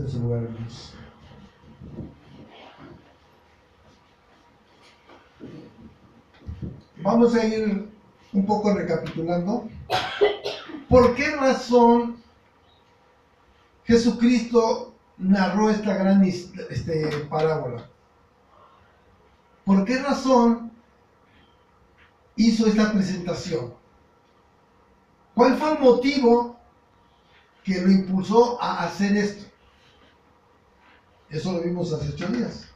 de su lugar, hermanos. Vamos a ir un poco recapitulando. ¿Por qué razón Jesucristo narró esta gran parábola? ¿Por qué razón hizo esta presentación? ¿Cuál fue el motivo que lo impulsó a hacer esto? Eso lo vimos hace 8 días.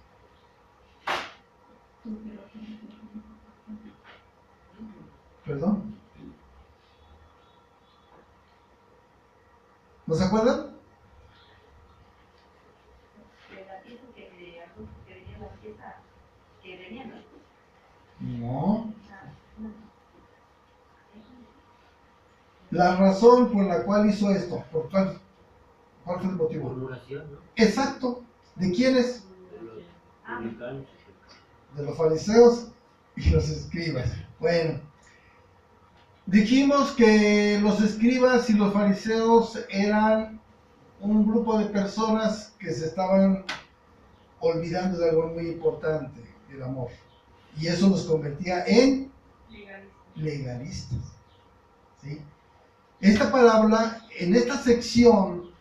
¿Perdón? ¿No se acuerdan? No. La razón por la cual hizo esto, ¿cuál fue el motivo? Murmuración, ¿no? Exacto. ¿De quiénes? De los publicanos. De los fariseos y los escribas. Bueno, dijimos que los escribas y los fariseos eran un grupo de personas que se estaban olvidando de algo muy importante, el amor. Y eso los convertía en legalistas. ¿Sí? Esta palabra, en esta sección,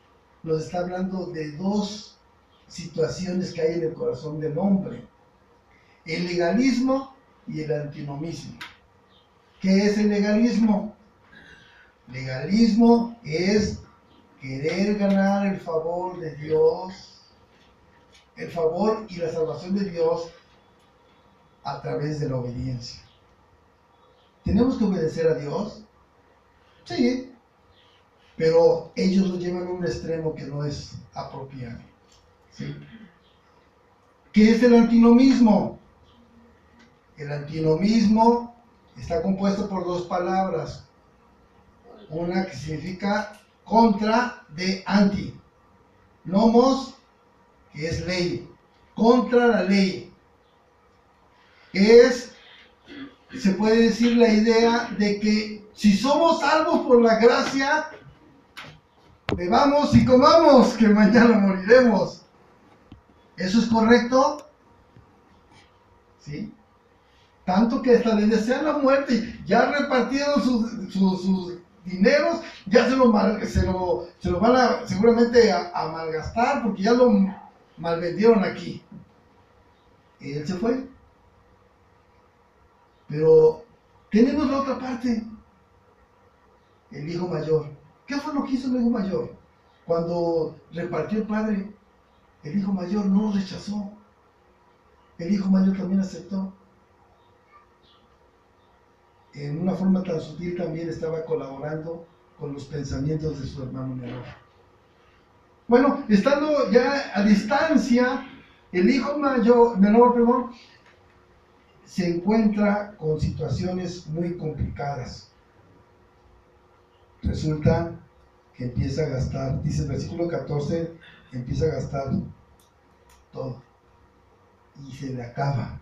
nos está hablando de 2 situaciones que hay en el corazón del hombre: el legalismo y el antinomismo. ¿Qué es el legalismo? Legalismo es querer ganar el favor de Dios, el favor y la salvación de Dios a través de la obediencia. ¿Tenemos que obedecer a Dios? Sí, pero ellos lo llevan a un extremo que no es apropiado. ¿Sí? ¿Qué es el antinomismo? El antinomismo está compuesto por 2 palabras. Una que significa contra, de anti. Nomos, que es ley. Contra la ley. Se puede decir la idea de que si somos salvos por la gracia, bebamos y comamos, que mañana moriremos. ¿Eso es correcto? ¿Sí? Tanto que hasta le desean la muerte. Ya repartieron sus dineros, ya se lo van a seguramente a malgastar, porque ya lo malvendieron aquí. Él se fue. Pero tenemos la otra parte, el hijo mayor. ¿Qué fue lo que hizo el hijo mayor? Cuando repartió el padre, el hijo mayor no lo rechazó. El hijo mayor también aceptó. En una forma tan sutil también estaba colaborando con los pensamientos de su hermano menor. Bueno, estando ya a distancia, el hijo menor, se encuentra con situaciones muy complicadas. Resulta que empieza a gastar, dice el versículo 14, empieza a gastar todo y se le acaba.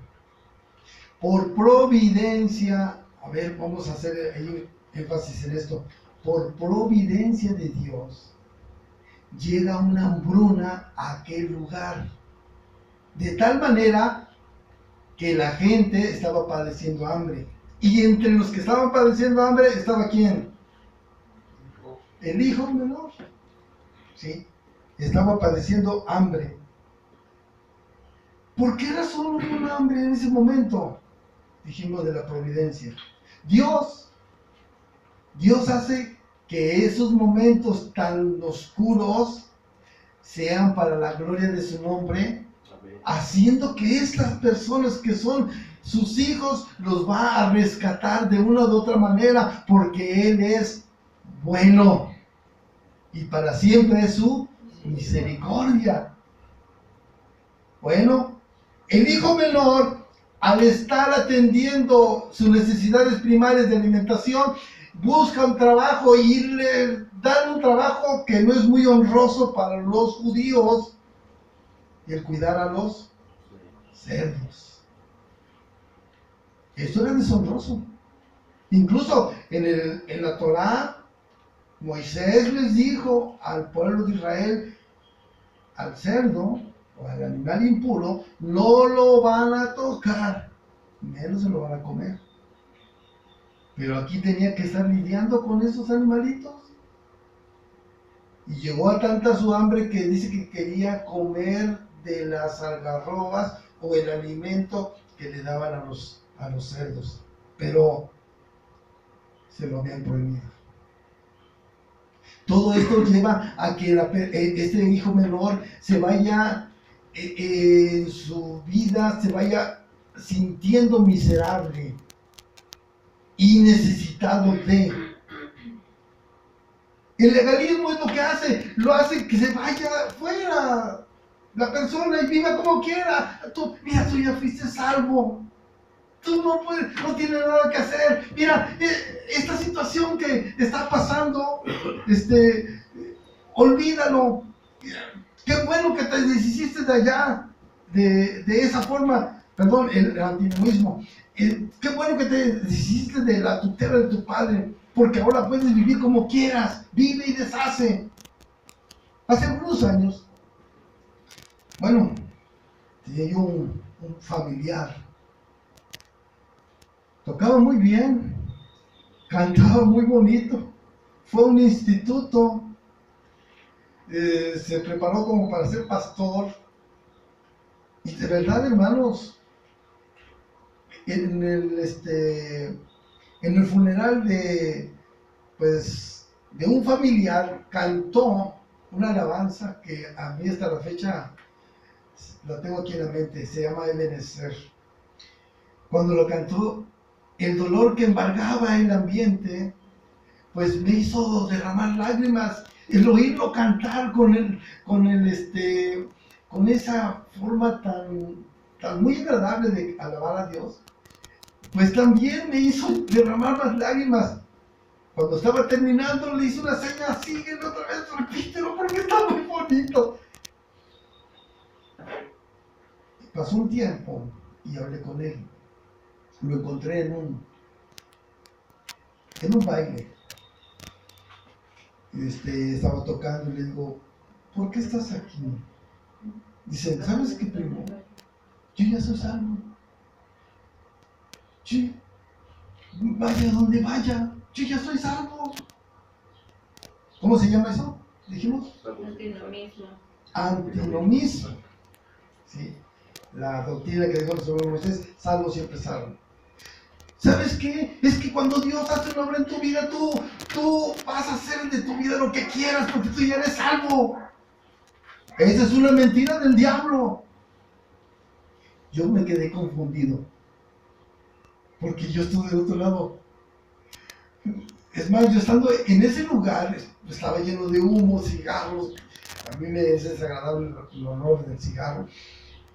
Por providencia, a ver, vamos a hacer ahí énfasis en esto. Por providencia de Dios, llega una hambruna a aquel lugar, de tal manera que la gente estaba padeciendo hambre. Y entre los que estaban padeciendo hambre estaba ¿quién? El hijo menor. ¿Sí? Estaba padeciendo hambre. ¿Por qué razón hubo un hambre en ese momento? Dijimos de la providencia. Dios hace que esos momentos tan oscuros sean para la gloria de su nombre, haciendo que estas personas que son sus hijos los va a rescatar de una u otra manera, porque Él es bueno y para siempre es su misericordia. Bueno, el hijo menor, al estar atendiendo sus necesidades primarias de alimentación, busca un trabajo y le dan un trabajo que no es muy honroso para los judíos, el cuidar a los cerdos. Esto era deshonroso. Incluso en la Torá, Moisés les dijo al pueblo de Israel al cerdo o al animal impuro, no lo van a tocar, menos se lo van a comer. Pero aquí tenía que estar lidiando con esos animalitos. Y llegó a tanta su hambre que dice que quería comer de las algarrobas o el alimento que le daban a los cerdos. Pero se lo habían prohibido. Todo esto lleva a que este hijo menor se vaya en su vida, se vaya sintiendo miserable y necesitado de. El legalismo es lo que hace, lo hace que se vaya fuera la persona y viva como quiera. Mira, tú ya fuiste salvo. Tú no tienes nada que hacer. Mira, esta situación que está pasando, olvídalo. Qué bueno que te deshiciste de allá, de esa forma. Perdón, el antinomiismo. Qué bueno que te deshiciste de la tutela de tu padre, porque ahora puedes vivir como quieras. Vive y deshace. Hace algunos años, bueno, tenía yo un familiar. Tocaba muy bien, cantaba muy bonito, fue a un instituto, se preparó como para ser pastor. Y de verdad, hermanos, en el funeral de un familiar cantó una alabanza que a mí hasta la fecha la tengo aquí en la mente, se llama Ebenezer. Cuando lo cantó, el dolor que embargaba el ambiente, pues me hizo derramar lágrimas. El oírlo cantar con esa forma tan muy agradable de alabar a Dios, pues también me hizo derramar las lágrimas. Cuando estaba terminando, le hice una seña, síguelo otra vez, repítelo porque está muy bonito. Pasó un tiempo y hablé con él. Lo encontré en un baile. Estaba tocando y le digo, ¿por qué estás aquí? Dice, ¿sabes qué, primo? Yo ya soy salvo. Sí, vaya donde vaya, yo ya soy salvo. ¿Cómo se llama eso? Dijimos. Antinomismo. Antinomismo. Sí, la doctrina que dijo sobre Moisés, salvo siempre salvo. ¿Sabes qué? Es que cuando Dios hace una obra en tu vida, tú vas a hacer de tu vida lo que quieras porque tú ya eres salvo. Esa es una mentira del diablo. Yo me quedé confundido porque yo estuve del otro lado. Es más, yo estando en ese lugar, estaba lleno de humo, cigarros. A mí me es desagradable el olor del cigarro.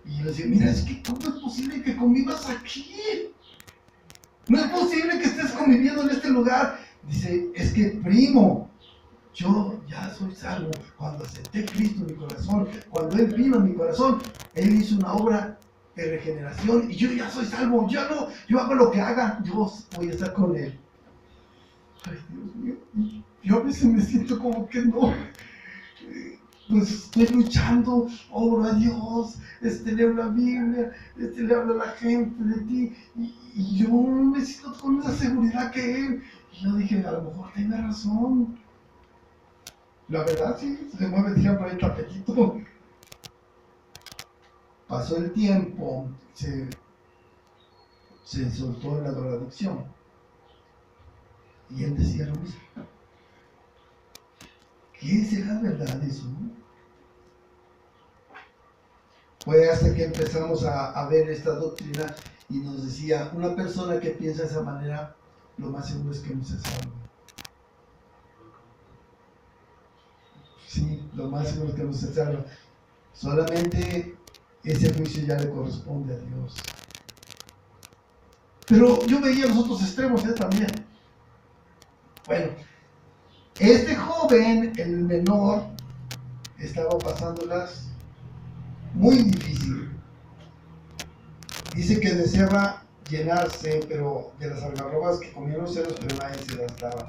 Y yo decía, mira, es que ¿cómo es posible que convivas aquí? No es posible que estés conviviendo en este lugar. Dice, es que primo, yo ya soy salvo. Cuando acepté a Cristo en mi corazón, cuando Él vino en mi corazón, Él hizo una obra de regeneración y yo ya soy salvo. Yo hago lo que haga, yo voy a estar con Él. Ay, Dios mío, yo a veces me siento como que no. Pues estoy luchando, oro a Dios, leo la Biblia, le hablo a la gente de ti, y yo me siento con esa seguridad que Él. Y yo dije, a lo mejor tiene razón. La verdad, sí, se mueve siempre el tapetito. Pasó el tiempo, se soltó en la drogadicción. Y él decía lo mismo. ¿Qué será verdad eso? Fue hasta que empezamos a ver esta doctrina y nos decía, una persona que piensa de esa manera, lo más seguro es que no se salve. Sí, lo más seguro es que no se salve. Solamente ese juicio ya le corresponde a Dios. Pero yo veía los otros extremos también. Bueno, este joven, el menor, estaba pasándolas muy difícil. Dice que deseaba llenarse, pero de las algarrobas que comían los cerdos, pero nadie se las daba.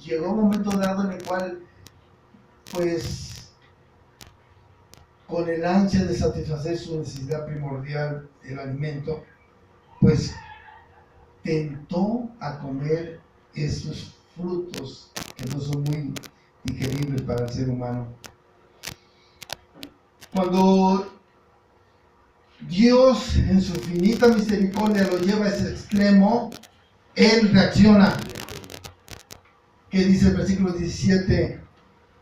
Llegó un momento dado en el cual, pues, con el ansia de satisfacer su necesidad primordial, el alimento, pues tentó a comer esos frutos que no son muy digeribles para el ser humano. Cuando Dios en su infinita misericordia lo lleva a ese extremo, Él reacciona. ¿Qué dice el versículo 17?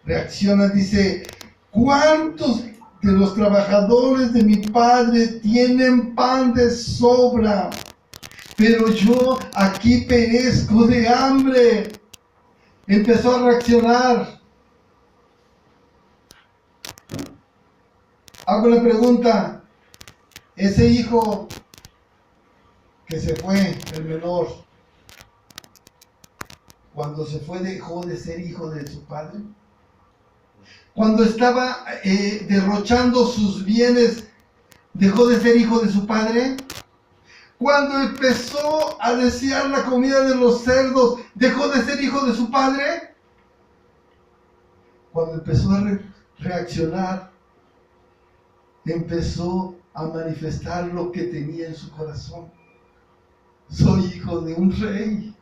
Reacciona, dice: ¿cuántos de los trabajadores de mi padre tienen pan de sobra? Pero yo aquí perezco de hambre. Empezó a reaccionar. Hago la pregunta: ese hijo que se fue, el menor, cuando se fue dejó de ser hijo de su padre. Cuando estaba derrochando sus bienes, dejó de ser hijo de su padre. Cuando empezó a desear la comida de los cerdos, dejó de ser hijo de su padre. Cuando empezó a reaccionar, empezó a manifestar lo que tenía en su corazón. Soy hijo de un rey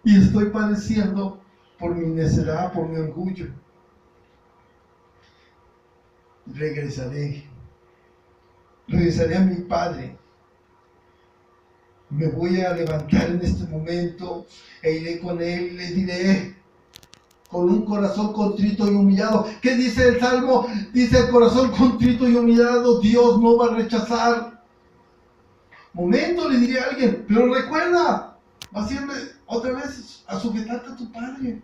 y estoy padeciendo por mi necedad, por mi orgullo. Regresaré a mi padre. Me voy a levantar en este momento e iré con él y le diré, con un corazón contrito y humillado. ¿Qué dice el Salmo? Dice: el corazón contrito y humillado Dios no va a rechazar. Momento, le diría a alguien, pero recuerda, vas a irme otra vez a sujetarte a tu padre.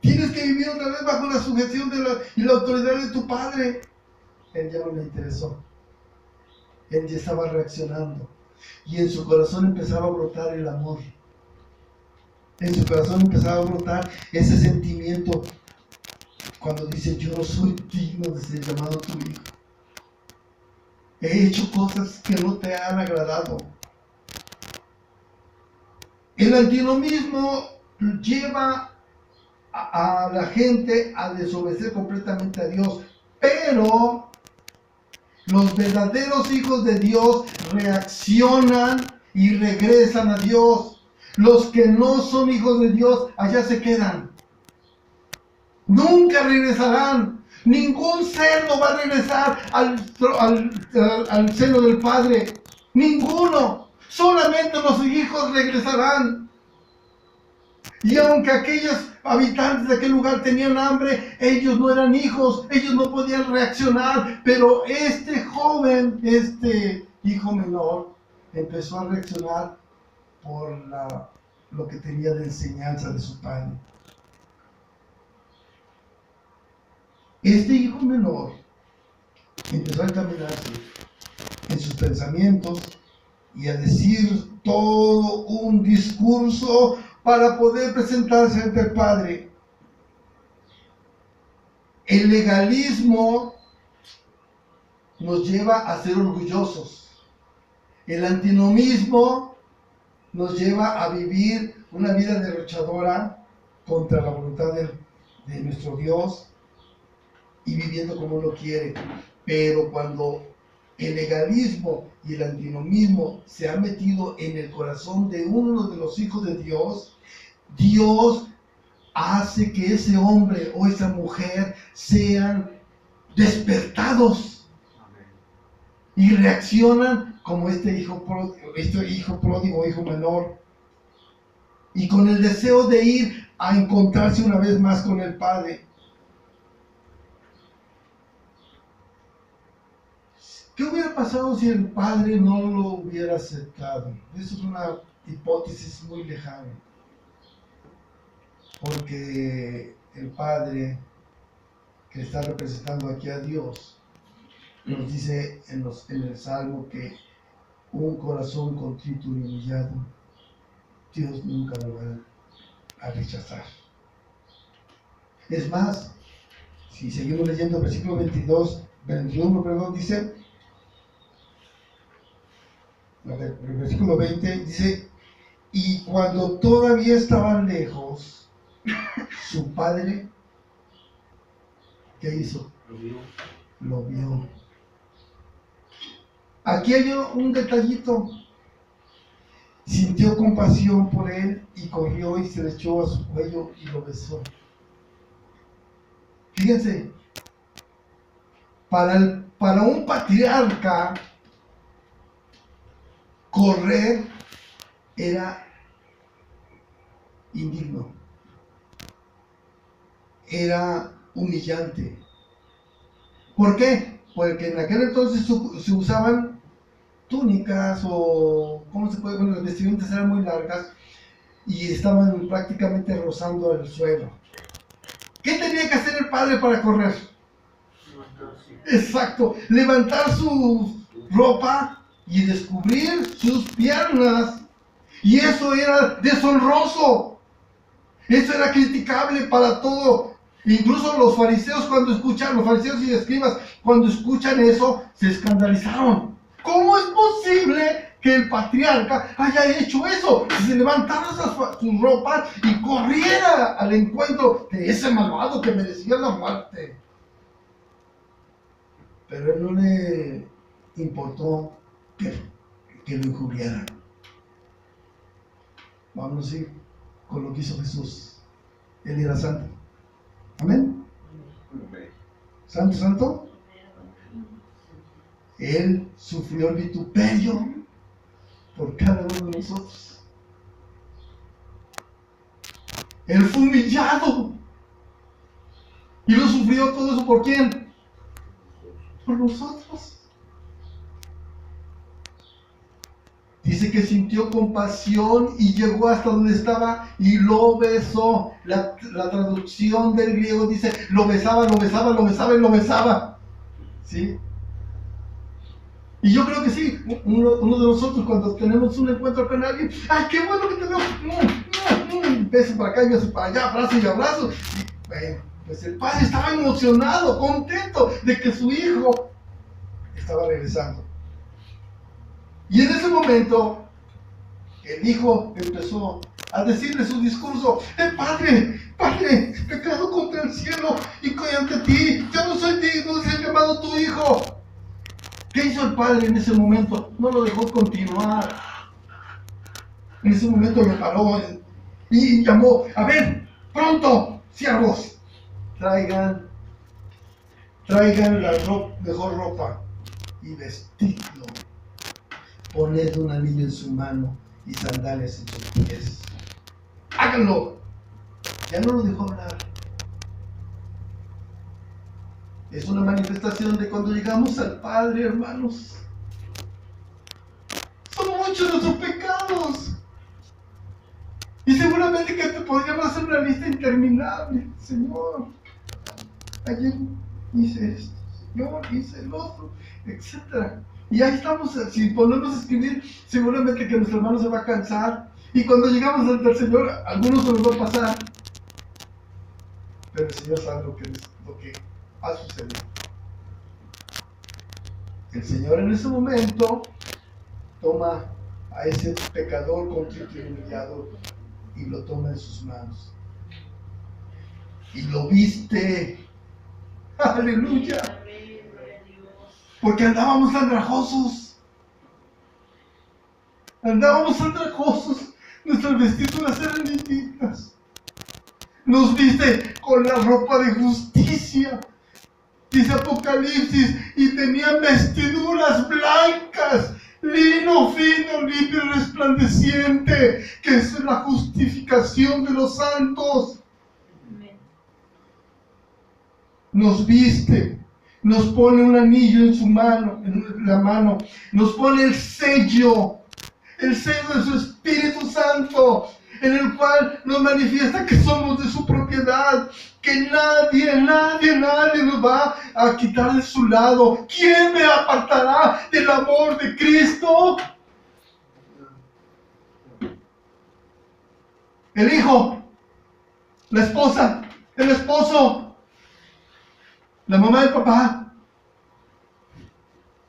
Tienes que vivir otra vez bajo la sujeción y la autoridad de tu padre. Él ya no le interesó. Él ya estaba reaccionando. Y en su corazón empezaba a brotar el amor. En su corazón empezaba a brotar ese sentimiento. Cuando dice: yo no soy digno de ser llamado tu hijo. He hecho cosas que no te han agradado. El antinomismo lleva a la gente a desobedecer completamente a Dios, pero los verdaderos hijos de Dios reaccionan y regresan a Dios. Los que no son hijos de Dios, allá se quedan. Nunca regresarán. Ningún cerdo va a regresar al seno del Padre. Ninguno. Solamente los hijos regresarán. Y aunque aquellos habitantes de aquel lugar tenían hambre, ellos no eran hijos, ellos no podían reaccionar. Pero este joven, este hijo menor, empezó a reaccionar por lo que tenía de enseñanza de su padre. Este hijo menor empezó a encaminarse en sus pensamientos y a decir todo un discurso para poder presentarse ante el Padre. El legalismo nos lleva a ser orgullosos. El antinomismo nos lleva a vivir una vida derrochadora contra la voluntad de nuestro Dios y viviendo como Él lo quiere. Pero cuando el legalismo y el antinomismo se han metido en el corazón de uno de los hijos de Dios, Dios hace que ese hombre o esa mujer sean despertados y reaccionan como este hijo pródigo, hijo menor, y con el deseo de ir a encontrarse una vez más con el Padre. ¿Qué hubiera pasado si el Padre no lo hubiera aceptado? Eso es una hipótesis muy lejana. Porque el Padre, que está representando aquí a Dios, nos dice en el Salmo que un corazón contrito y humillado, Dios nunca lo va a rechazar. Es más, si seguimos leyendo el versículo 21, dice, el versículo 20 dice: y cuando todavía estaban lejos, su padre ¿Qué hizo? Lo vio. Lo vio. Aquí hay un detallito. Sintió compasión por él y corrió y se le echó a su cuello y lo besó. Fíjense, para un patriarca, correr era indigno, era humillante. ¿Por qué? Porque en aquel entonces se usaban túnicas o, ¿cómo se puede? Bueno, las vestimentas eran muy largas y estaban prácticamente rozando el suelo. ¿Qué tenía que hacer el padre para correr? Exacto, levantar su ropa y descubrir sus piernas. Y eso era deshonroso. Eso era criticable para todo. Incluso los fariseos los fariseos y escribas, cuando escuchan eso, se escandalizaron. ¿Cómo es posible que el patriarca haya hecho eso? Que se levantara sus ropas y corriera al encuentro de ese malvado que merecía la muerte. Pero a él no le importó que lo injuriaran. Vamos a ir con lo que hizo Jesús. Él era santo. Amén. Santo, santo. Él sufrió el vituperio por cada uno de nosotros. Él fue humillado. Y lo sufrió todo eso ¿por quién? Por nosotros. Dice que sintió compasión y llegó hasta donde estaba y lo besó. La traducción del griego dice, lo besaba, lo besaba, lo besaba y lo besaba. ¿Sí? Y yo creo que sí, uno de nosotros cuando tenemos un encuentro con alguien, ¡ay, qué bueno que te veo! Beso para acá y beso para allá, abrazo y abrazo. Y bueno, pues el padre estaba emocionado, contento de que su hijo estaba regresando. Y en ese momento, el hijo empezó a decirle su discurso: padre, he pecado contra el cielo y ante ti, yo no soy digno de ser llamado tu hijo. ¿Qué hizo el padre en ese momento? No lo dejó continuar. En ese momento lo paró y llamó: a ver, pronto, siervos, traigan la mejor ropa y vestidlo. Poned un anillo en su mano y sandalias en sus pies. Háganlo. Ya no lo dejó hablar. Es una manifestación de cuando llegamos al Padre, hermanos. Son muchos nuestros pecados. Y seguramente que te podríamos hacer una lista interminable. Señor, ayer hice esto, Señor, hice el otro, etc. Y ahí estamos, si ponemos a escribir, seguramente que nuestro hermano se va a cansar. Y cuando llegamos ante el Señor, a algunos se nos va a pasar. Pero el Señor sabe lo que ha sucedido. El Señor en ese momento toma a ese pecador contrito y humillado y lo toma en sus manos. Y lo viste. ¡Aleluya! Porque andábamos andrajosos. Nuestras vestiduras eran indignas. Nos viste con la ropa de justicia. Dice Apocalipsis, y tenían vestiduras blancas, lino fino, limpio y resplandeciente, que es la justificación de los santos. Nos viste, nos pone un anillo en su mano, en la mano, nos pone el sello de su Espíritu Santo, en el cual nos manifiesta que somos de su propiedad, que nadie nos va a quitar de su lado. ¿Quién me apartará del amor de Cristo? El hijo, la esposa, el esposo, la mamá y el papá,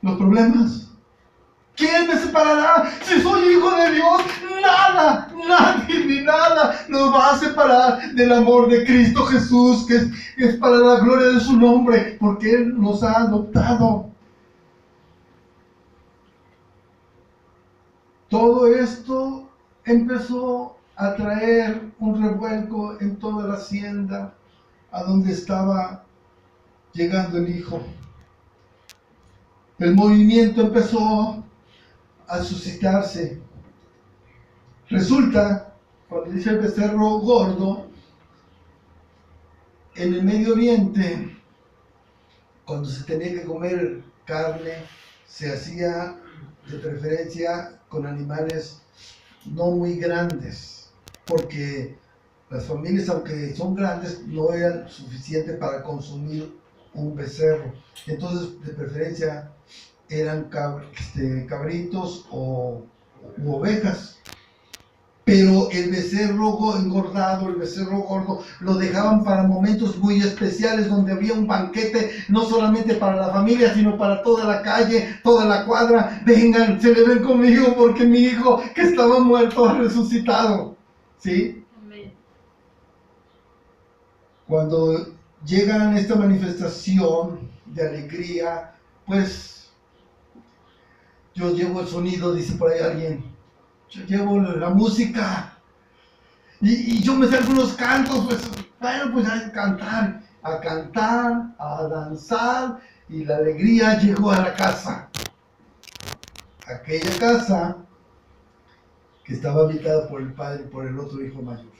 los problemas. ¿Quién me separará? Si soy hijo de Dios, nada, nadie ni nada nos va a separar del amor de Cristo Jesús, que es para la gloria de su nombre, porque Él nos ha adoptado. Todo esto empezó a traer un revuelco en toda la hacienda a donde estaba llegando el hijo. El movimiento empezó a suscitarse. Resulta, cuando dice el becerro gordo, en el Medio Oriente, cuando se tenía que comer carne, se hacía de preferencia con animales no muy grandes, porque las familias, aunque son grandes, no eran suficientes para consumir un becerro. Entonces, de preferencia, eran cabritos u ovejas. Pero el becerro engordado, el becerro gordo, lo dejaban para momentos muy especiales donde había un banquete, no solamente para la familia, sino para toda la calle, toda la cuadra. Vengan, celebren conmigo porque mi hijo que estaba muerto ha resucitado. ¿Sí? Amén. Cuando llegan a esta manifestación de alegría, pues yo llevo el sonido, dice por ahí alguien. Yo llevo la música y yo me sé algunos cantos, pues bueno, pues a cantar, a danzar, y la alegría llegó a la casa. Aquella casa que estaba habitada por el padre y por el otro hijo mayor.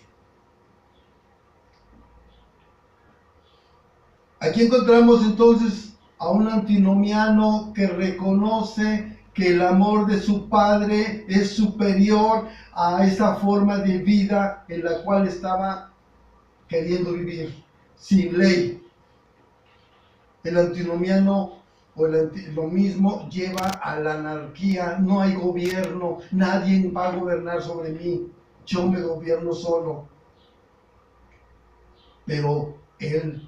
Aquí encontramos entonces a un antinomiano que reconoce que el amor de su padre es superior a esa forma de vida en la cual estaba queriendo vivir, sin ley. El antinomiano o lo mismo lleva a la anarquía. No hay gobierno, nadie va a gobernar sobre mí, yo me gobierno solo. Pero él,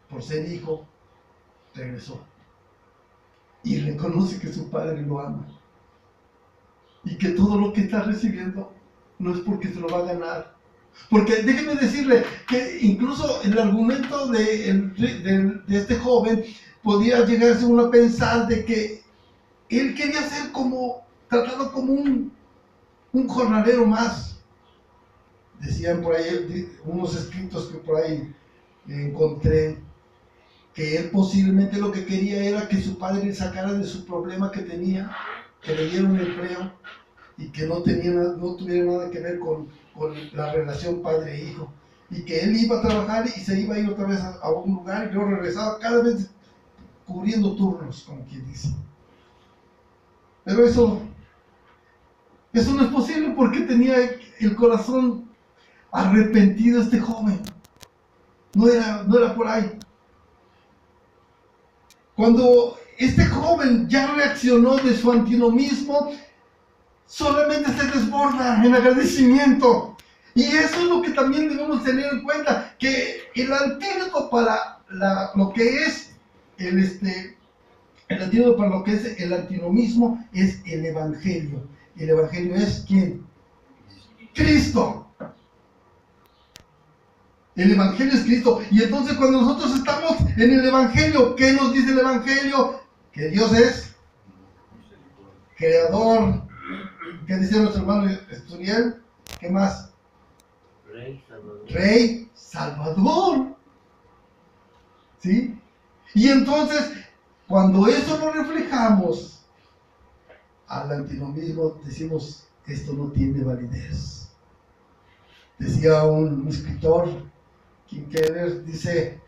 por ser hijo, regresó y reconoce que su padre lo ama y que todo lo que está recibiendo no es porque se lo va a ganar. Porque déjeme decirle que incluso el argumento de este joven podía llegarse uno a pensar de que él quería ser tratado como un jornalero más. Decían por ahí unos escritos que por ahí encontré, que él posiblemente lo que quería era que su padre le sacara de su problema que tenía, que le diera un empleo y que no tuviera nada que ver con la relación padre-hijo, y que él iba a trabajar y se iba a ir otra vez a un lugar y luego regresaba cada vez cubriendo turnos, como quien dice. Pero eso no es posible porque tenía el corazón arrepentido este joven. No era por ahí. Cuando este joven ya reaccionó de su antinomismo, solamente se desborda en agradecimiento. Y eso es lo que también debemos tener en cuenta, que el antídoto para lo que es el antídoto para lo que es el antinomismo es el evangelio. ¿El evangelio es quién? Cristo. El evangelio es Cristo. Y entonces cuando nosotros estamos en el evangelio, ¿qué nos dice el evangelio? Que Dios es creador. ¿Qué dice nuestro hermano Esturiel? ¿Qué más? Rey Salvador. Rey Salvador. ¿Sí? Y entonces, cuando eso lo reflejamos al antinomismo, decimos, esto no tiene validez. Decía un escritor, Kim Keller, dice,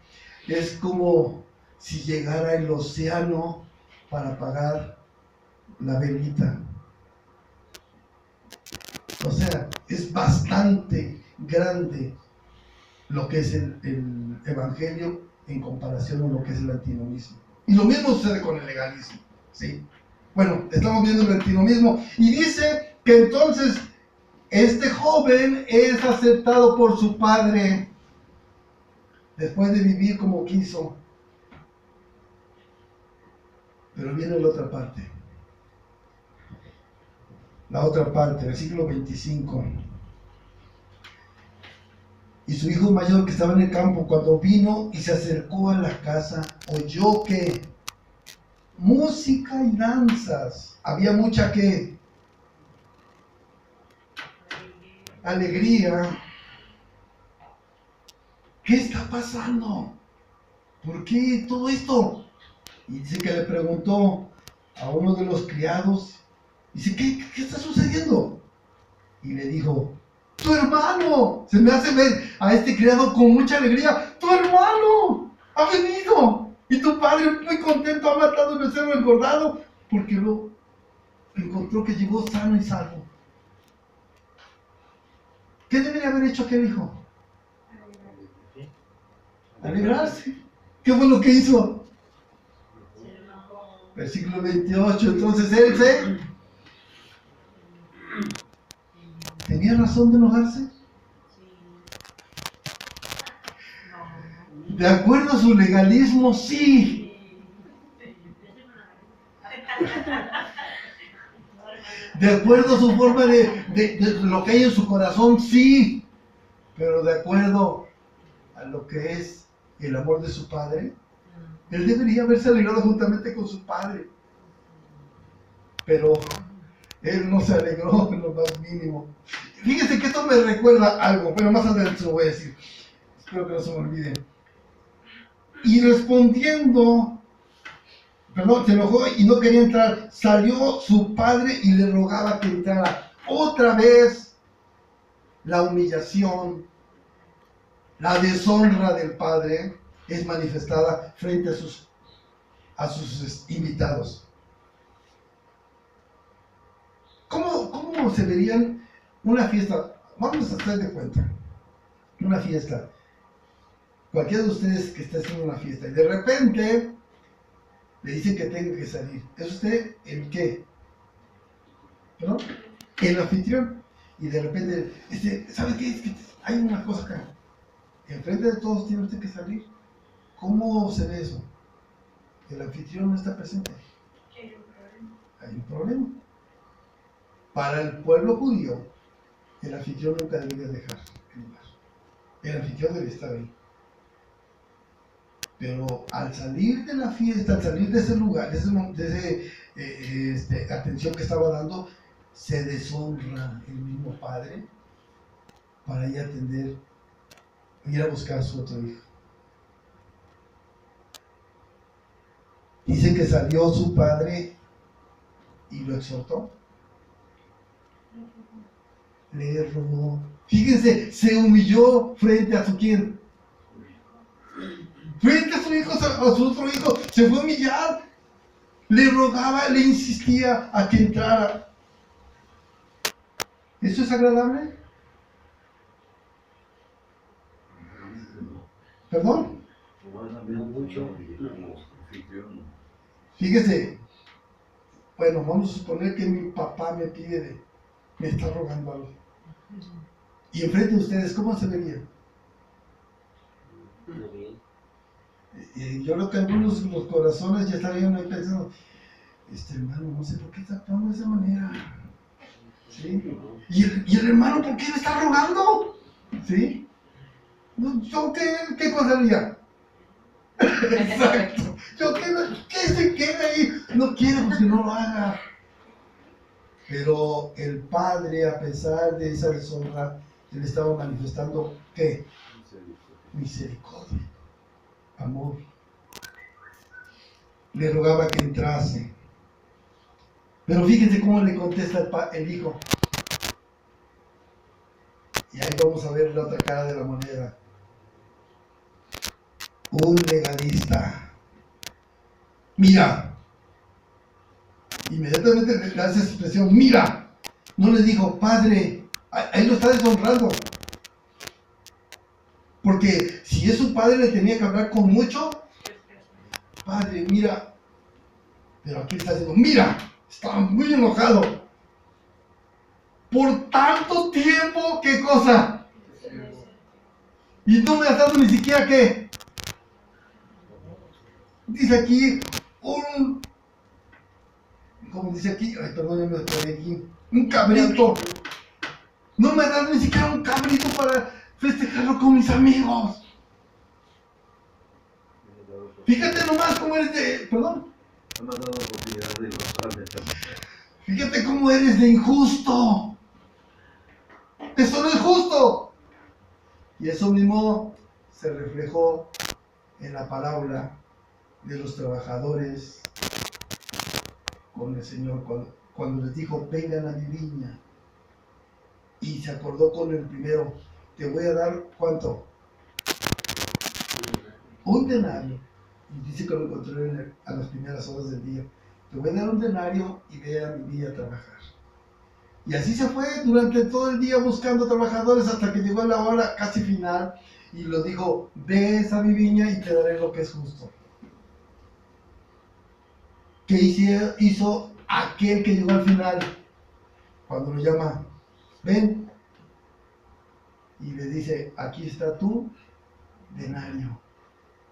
es como si llegara el océano para apagar la velita. O sea, es bastante grande lo que es el evangelio en comparación a lo que es el antinomismo. Y lo mismo sucede con el legalismo, ¿sí? Bueno, estamos viendo el antinomismo y dice que entonces este joven es aceptado por su padre después de vivir como quiso. Pero viene la otra parte. la otra parte, versículo 25. Y su hijo mayor que estaba en el campo, cuando vino y se acercó a la casa, oyó que música y danzas. Había mucha que alegría. ¿Qué está pasando? ¿Por qué todo esto? Y dice que le preguntó a uno de los criados, dice, ¿qué está sucediendo? Y le dijo, tu hermano, se me hace ver a este criado con mucha alegría, tu hermano ha venido, y tu padre muy contento ha matado el becerro engordado, porque lo encontró que llegó sano y salvo. ¿Qué debería haber hecho aquel hijo? Alegrarse. ¿Qué fue lo que hizo? Versículo 28, entonces él ¿tenía razón de enojarse? De acuerdo a su legalismo, sí. De acuerdo a su forma de lo que hay en su corazón, sí. Pero de acuerdo a lo que es el amor de su padre, él debería haberse alegrado juntamente con su padre. Pero él no se alegró en lo más mínimo. Fíjense que esto me recuerda algo, pero más adelante se lo voy a decir. Espero que no se me olvide. Y respondiendo, se enojó y no quería entrar. Salió su padre y le rogaba que entrara. Otra vez la humillación, la deshonra del padre es manifestada frente a sus invitados. ¿Cómo se verían una fiesta? Vamos a hacer de cuenta. Una fiesta. Cualquiera de ustedes que esté haciendo una fiesta y de repente le dicen que tenga que salir. ¿Es usted el qué? ¿No? El anfitrión. Y de repente, ¿sabe qué? Es que hay una cosa acá. Enfrente de todos tiene usted que salir. ¿Cómo se ve eso? El anfitrión no está presente. Hay un problema. Para el pueblo judío, el anfitrión nunca debería dejar el lugar. El anfitrión debe estar ahí. Pero al salir de la fiesta, al salir de ese lugar, de esa atención que estaba dando, se deshonra el mismo padre para ir a atender, ir a buscar a su otro hijo. Dice que salió su padre y lo exhortó. Le rogó. Fíjense, se humilló frente a su quién. Frente a su hijo, a su otro hijo, se fue a humillar. Le rogaba, le insistía a que entrara. ¿Eso es agradable? ¿Perdón? Fíjese, bueno, vamos a suponer que mi papá me está rogando algo. Y enfrente de ustedes, ¿cómo se verían? Yo creo que algunos los corazones ya estarían ahí pensando, hermano, no sé por qué está actuando de esa manera. ¿Sí? ¿Y el hermano por qué le está rogando? ¿Sí? ¿Yo qué cosa haría? Exacto. ¿Yo qué se queda ahí? No quiere, pues que no lo haga. Pero el padre, a pesar de esa deshonra, él estaba manifestando ¿qué? Misericordia, amor. Le rogaba que entrase. Pero fíjense cómo le contesta el hijo. Y ahí vamos a ver la otra cara de la moneda. Un legalista. Mira. Inmediatamente le hace esa expresión. Mira. No le dijo, padre. Ahí lo está deshonrando. Porque si es su padre, le tenía que hablar con mucho. Padre, mira. Pero aquí está diciendo, mira. Estaba muy enojado. Por tanto tiempo, ¿qué cosa? Y no me has dado ni siquiera qué. Dice aquí como dice aquí, ay, perdón, ya me despegué aquí, un cabrito. No me das ni siquiera un cabrito para festejarlo con mis amigos. Fíjate nomás cómo eres de... Perdón. Me ha dado oportunidad de encontrarme. Fíjate cómo eres de injusto. Eso no es justo. Y eso mismo se reflejó en la parábola de los trabajadores con el Señor cuando les dijo, vengan a mi viña. Y se acordó con el primero, te voy a dar, ¿cuánto? Un denario. Y dice que lo encontró a las primeras horas del día. Te voy a dar un denario y ve a mi viña a trabajar. Y así se fue durante todo el día buscando trabajadores hasta que llegó la hora casi final y lo dijo, ves a mi viña y te daré lo que es justo. ¿Qué hizo aquel que llegó al final? Cuando lo llama, ven, y le dice, aquí está tu denario.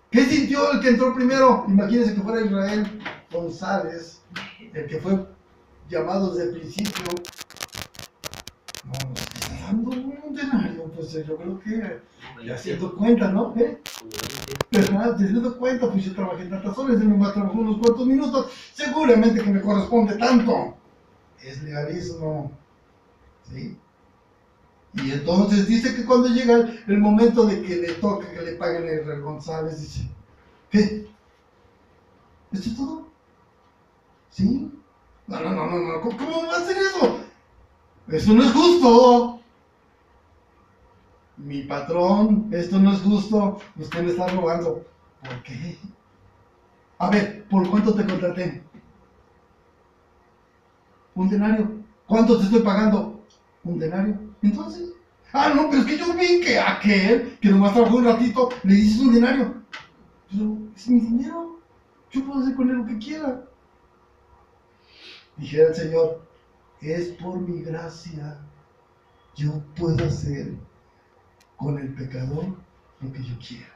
¿Qué sintió el que entró primero? Imagínense que fuera Israel González, el que fue llamado desde el principio. No, nos está dando un denario, pues yo creo que ya se dio cuenta, ¿no? Pero se dio cuenta, pues yo trabajé tantas horas, él nomás trabajó unos cuantos minutos, seguramente que me corresponde tanto. Es legalismo, ¿sí? Y entonces dice que cuando llega el momento de que le toque que le paguen a Israel González, dice, ¿qué? ¿Esto es todo? ¿Sí? No, ¿cómo va a hacer eso? Eso no es justo. Mi patrón, esto no es justo, usted me está robando. ¿Por qué? A ver, ¿por cuánto te contraté? Un denario. ¿Cuánto te estoy pagando? Un denario. Entonces, no, pero es que yo vi que aquel que nomás trabajó un ratito le dices un denario. Pero es mi dinero, yo puedo hacer con él lo que quiera. Dijera el Señor, es por mi gracia, yo puedo hacer con el pecador lo que yo quiera.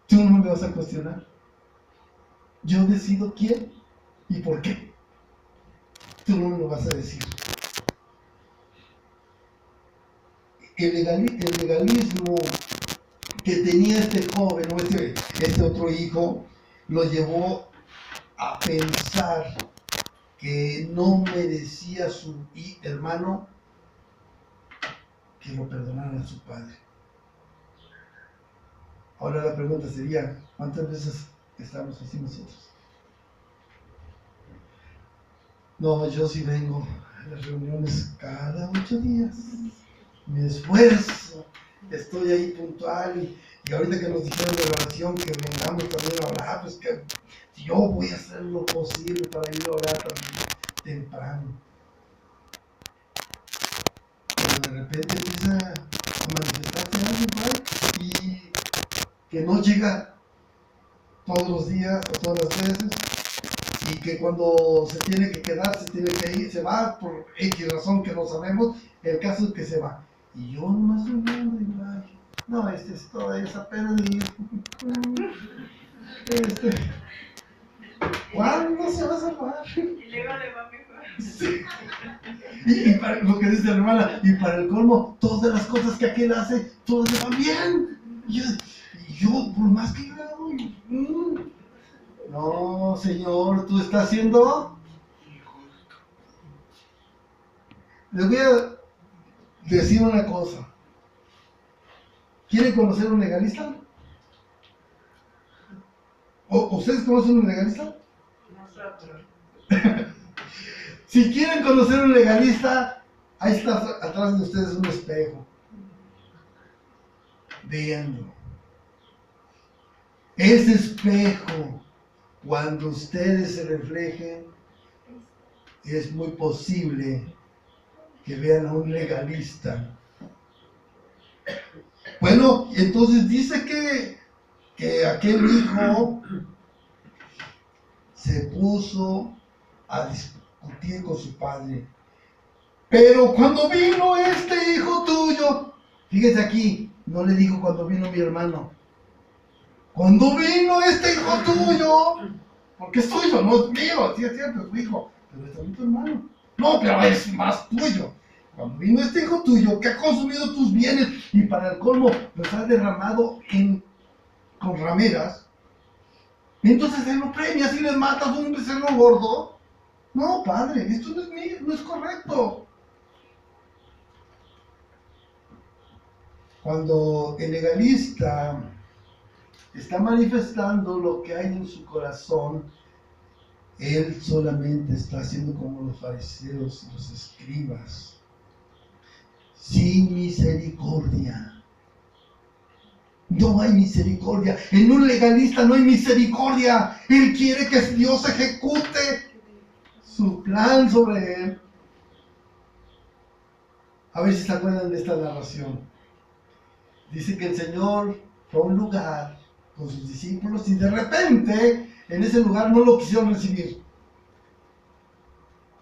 Tú no me vas a cuestionar. Yo decido quién y por qué. Tú no me lo vas a decir. El legalismo que tenía este joven o este otro hijo lo llevó a pensar que no merecía su hermano que lo perdonara a su padre. Ahora la pregunta sería, ¿cuántas veces estamos así nosotros? No, yo sí vengo a las reuniones cada 8 días. Me esfuerzo, estoy ahí puntual y ahorita que nos dijeron de la oración que vengamos también a orar, pues que yo voy a hacer lo posible para ir a orar también temprano. Pero de repente empieza a manifestarse algo igual y que no llega todos los días o todas las veces y que cuando se tiene que quedar, se tiene que ir, se va por X razón que no sabemos, el caso es que se va. Y yo nomás estoy viendo y digo, ay, no, es toda esa pena de ir. ¿Cuándo se va a salvar? Y luego le va mejor. Sí. Y para lo que dice la hermana, y para el colmo, todas las cosas que aquel hace, todas le van bien. Y yo por más que yo hago, no, Señor, tú estás haciendo. Les voy a decir una cosa. ¿Quieren conocer un legalista? ¿Ustedes conocen un legalista? Nosotros. Si quieren conocer un legalista, ahí está atrás de ustedes un espejo. Véanlo. Ese espejo, cuando ustedes se reflejen, es muy posible que vean a un legalista. Bueno, entonces dice que aquel hijo se puso a discutir con su padre. Pero cuando vino este hijo tuyo, fíjese aquí, no le dijo cuando vino mi hermano. Cuando vino este hijo tuyo, porque es tuyo, no es mío, sí es cierto, es tu hijo. pero es también tu hermano. No, pero es más tuyo. Cuando vino este hijo tuyo que ha consumido tus bienes y para el colmo los ha derramado con rameras, entonces él lo premias y le matas un becerro gordo. No, padre, esto no es mío, no es correcto. Cuando el legalista está manifestando lo que hay en su corazón, él solamente está haciendo como los fariseos y los escribas, sin misericordia. No hay misericordia. En un legalista no hay misericordia. Él quiere que Dios ejecute su plan sobre él. A ver si se acuerdan de esta narración. Dice que el Señor fue a un lugar con sus discípulos y de repente en ese lugar no lo quisieron recibir.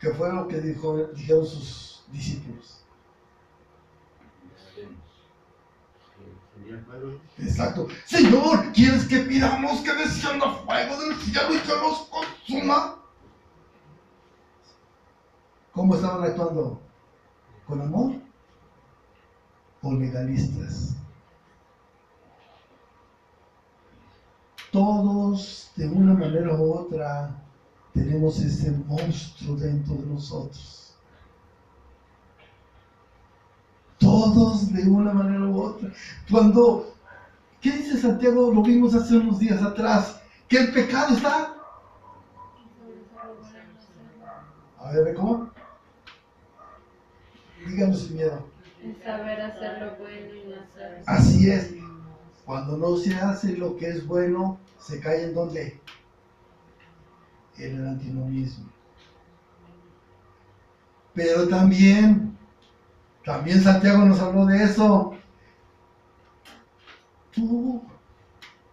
Que fue lo que dijeron sus discípulos. Exacto. Señor, ¿quieres que pidamos que descienda fuego del cielo y que los consuma? ¿Cómo estaban actuando? ¿Con amor o legalistas? Todos, de una manera u otra, tenemos ese monstruo dentro de nosotros. Todos, de una manera u otra. ¿Qué dice Santiago? Lo vimos hace unos días atrás, que el pecado está. A ver, ¿cómo? Díganos sin miedo. En saber hacer lo bueno y no hacerlo. Así es. Cuando no se hace lo que es bueno, se cae en ¿dónde? En el antinomismo. Pero también Santiago nos habló de eso. Tú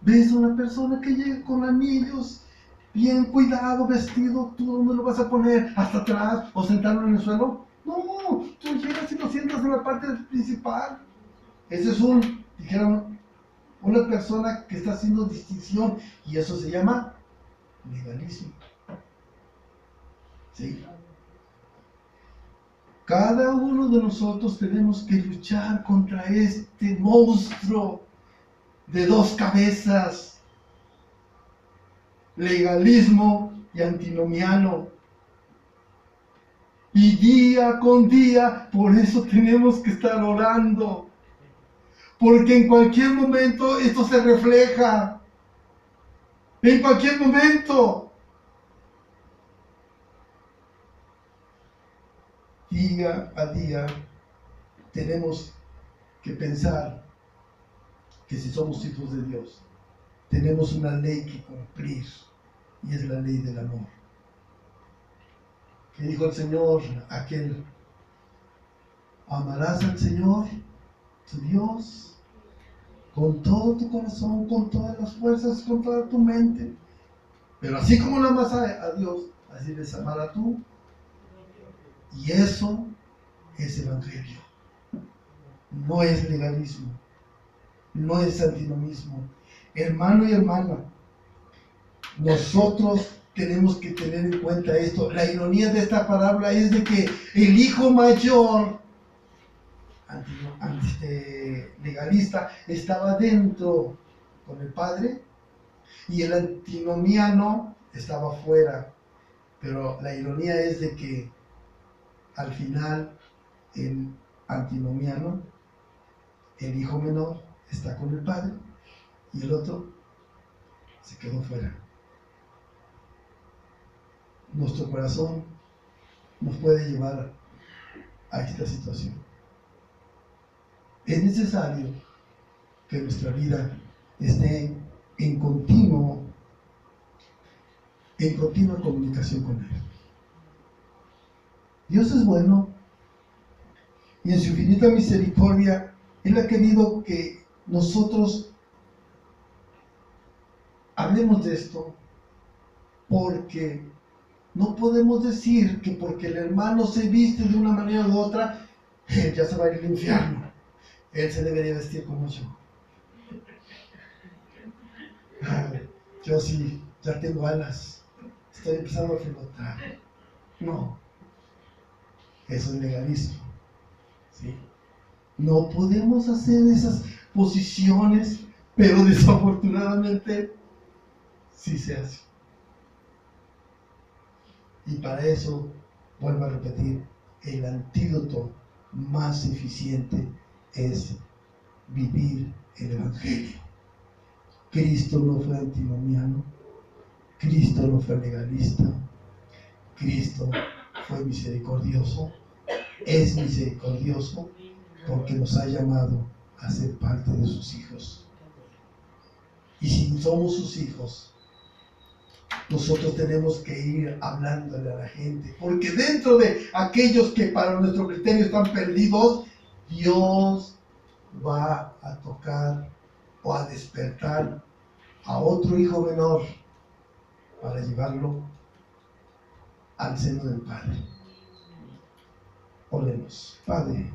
ves a una persona que llega con anillos, bien cuidado, vestido, ¿tú dónde lo vas a poner? ¿Hasta atrás o sentarlo en el suelo? No, tú llegas y lo sientas en la parte principal. Ese es una persona que está haciendo distinción y eso se llama legalismo. ¿Sí? Cada uno de nosotros tenemos que luchar contra este monstruo de dos cabezas, legalismo y antinomiano. Y día con día, por eso tenemos que estar orando. Porque en cualquier momento esto se refleja. En cualquier momento. Día a día tenemos que pensar que si somos hijos de Dios, tenemos una ley que cumplir y es la ley del amor. Que dijo el Señor aquel: amarás al Señor, tu Dios, con todo tu corazón, con todas las fuerzas, con toda tu mente. Pero así como lo amas a Dios, así debes amar a tú. Y eso es evangelio. No es legalismo. No es antinomismo. Hermano y hermana, nosotros tenemos que tener en cuenta esto. La ironía de esta parábola es de que el hijo mayor legalista estaba dentro con el padre y el antinomiano estaba fuera. Pero la ironía es de que al final el antinomiano, el hijo menor, está con el padre y el otro se quedó fuera. Nuestro corazón nos puede llevar a esta situación. Es necesario que nuestra vida esté en continua comunicación con Él. Dios es bueno y en su infinita misericordia Él ha querido que nosotros hablemos de esto, porque no podemos decir que porque el hermano se viste de una manera u otra, él ya se va a ir al infierno. Él se debería vestir como yo. Yo sí, ya tengo alas. Estoy empezando a flotar. No, eso es legalismo. ¿Sí? No podemos hacer esas posiciones, pero desafortunadamente sí se hace. Y para eso, vuelvo a repetir, el antídoto más eficiente es vivir el Evangelio. Cristo no fue antinomiano, Cristo no fue legalista, Cristo fue misericordioso, es misericordioso porque nos ha llamado a ser parte de sus hijos. Y si somos sus hijos, nosotros tenemos que ir hablándole a la gente, porque dentro de aquellos que para nuestro criterio están perdidos, Dios va a tocar o a despertar a otro hijo menor para llevarlo al seno del Padre. Oremos. Padre,